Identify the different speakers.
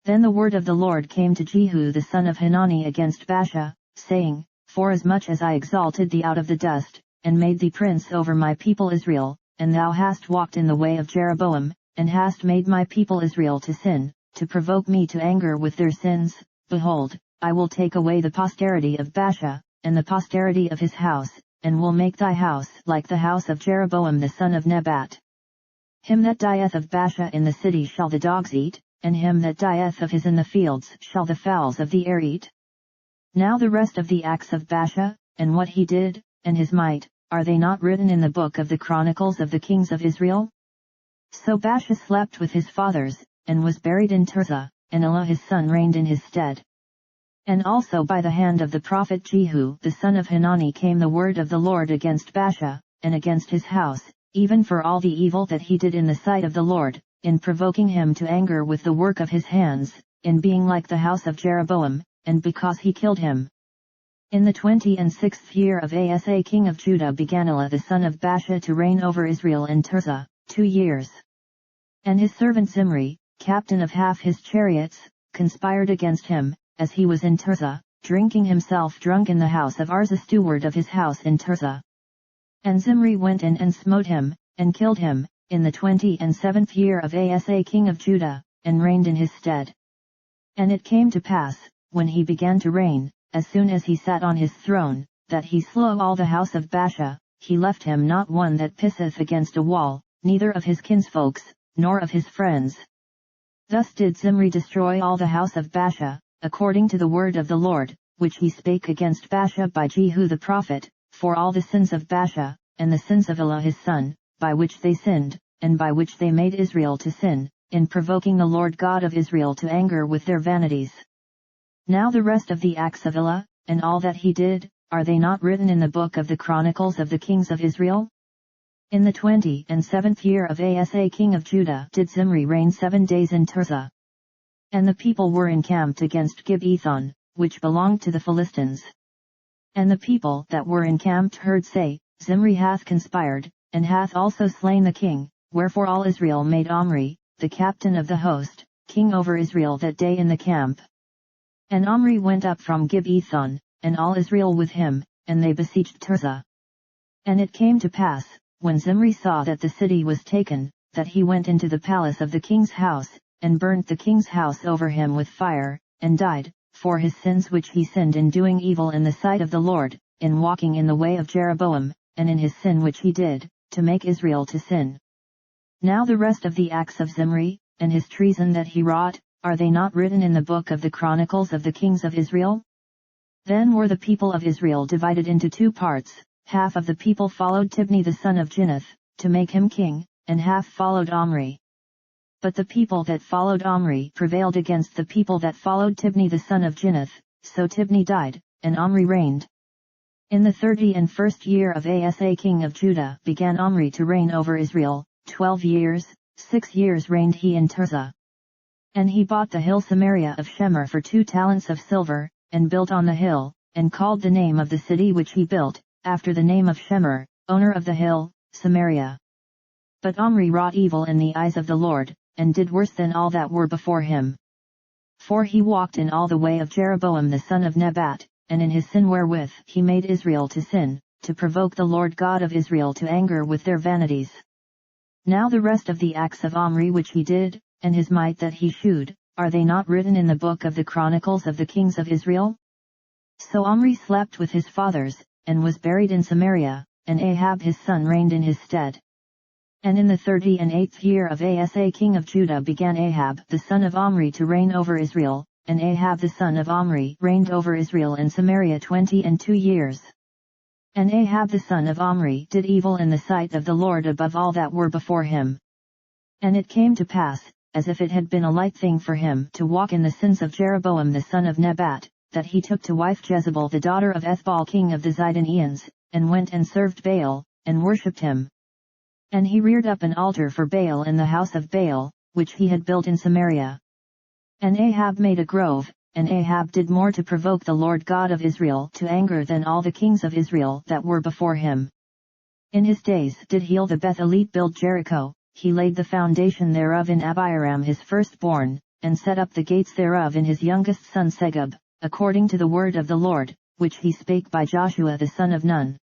Speaker 1: Then the word of the Lord came to Jehu the son of Hanani against Baasha, saying, Forasmuch as I exalted thee out of the dust, and made thee prince over my people Israel, and thou hast walked in the way of Jeroboam, and hast made my people Israel to sin, to provoke me to anger with their sins, behold, I will take away the posterity of Baasha, and the posterity of his house, and will make thy house like the house of Jeroboam the son of Nebat. Him that dieth of Baasha in the city shall the dogs eat, and him that dieth of his in the fields shall the fowls of the air eat. Now the rest of the acts of Baasha, and what he did, and his might, are they not written in the book of the Chronicles of the kings of Israel? So Baasha slept with his fathers, and was buried in Tirzah, and Elah his son reigned in his stead. And also by the hand of the prophet Jehu the son of Hanani came the word of the Lord against Baasha, and against his house, even for all the evil that he did in the sight of the Lord, in provoking him to anger with the work of his hands, in being like the house of Jeroboam, and because he killed him. In the 26th year of Asa king of Judah began Elah the son of Baasha to reign over Israel in Tirzah, 2 years. And his servant Zimri, captain of half his chariots, conspired against him, as he was in Tirzah, drinking himself drunk in the house of Arza steward of his house in Tirzah. And Zimri went in and smote him, and killed him, in the 27th year of Asa king of Judah, and reigned in his stead. And it came to pass, when he began to reign, as soon as he sat on his throne, that he slew all the house of Baasha, he left him not one that pisseth against a wall, neither of his kinsfolks, nor of his friends. Thus did Zimri destroy all the house of Baasha, according to the word of the Lord, which he spake against Baasha by Jehu the prophet, for all the sins of Baasha, and the sins of Elah his son, by which they sinned, and by which they made Israel to sin, in provoking the Lord God of Israel to anger with their vanities. Now the rest of the acts of Elah, and all that he did, are they not written in the book of the Chronicles of the kings of Israel? In the 27th year of Asa king of Judah did Zimri reign 7 days in Tirzah. And the people were encamped against Gibbethon, which belonged to the Philistines. And the people that were encamped heard say, Zimri hath conspired, and hath also slain the king, wherefore all Israel made Omri, the captain of the host, king over Israel that day in the camp. And Omri went up from Gibbethon, and all Israel with him, and they besieged Tirzah. And it came to pass, when Zimri saw that the city was taken, that he went into the palace of the king's house, and burnt the king's house over him with fire, and died, for his sins which he sinned in doing evil in the sight of the Lord, in walking in the way of Jeroboam, and in his sin which he did, to make Israel to sin. Now the rest of the acts of Zimri, and his treason that he wrought, are they not written in the book of the Chronicles of the kings of Israel? Then were the people of Israel divided into 2 parts, half of the people followed Tibni the son of Ginath, to make him king, and half followed Omri. But the people that followed Omri prevailed against the people that followed Tibni the son of Ginath, so Tibni died, and Omri reigned. In the 31st year of Asa king of Judah began Omri to reign over Israel, 12 years, 6 years reigned he in Tirzah. And he bought the hill Samaria of Shemer for 2 talents of silver, and built on the hill, and called the name of the city which he built, after the name of Shemer, owner of the hill, Samaria. But Omri wrought evil in the eyes of the Lord, and did worse than all that were before him. For he walked in all the way of Jeroboam the son of Nebat, and in his sin wherewith he made Israel to sin, to provoke the Lord God of Israel to anger with their vanities. Now the rest of the acts of Omri which he did, and his might that he shewed, are they not written in the book of the Chronicles of the kings of Israel? So Omri slept with his fathers, and was buried in Samaria, and Ahab his son reigned in his stead. And in the 38th year of Asa king of Judah began Ahab the son of Omri to reign over Israel, and Ahab the son of Omri reigned over Israel in Samaria 22 years. And Ahab the son of Omri did evil in the sight of the Lord above all that were before him. And it came to pass, as if it had been a light thing for him to walk in the sins of Jeroboam the son of Nebat, that he took to wife Jezebel the daughter of Ethbaal king of the Zidonians, and went and served Baal, and worshipped him. And he reared up an altar for Baal in the house of Baal, which he had built in Samaria. And Ahab made a grove, and Ahab did more to provoke the Lord God of Israel to anger than all the kings of Israel that were before him. In his days did Heel the Bethelite build Jericho, he laid the foundation thereof in Abiram his firstborn, and set up the gates thereof in his youngest son Segub, according to the word of the Lord, which he spake by Joshua the son of Nun.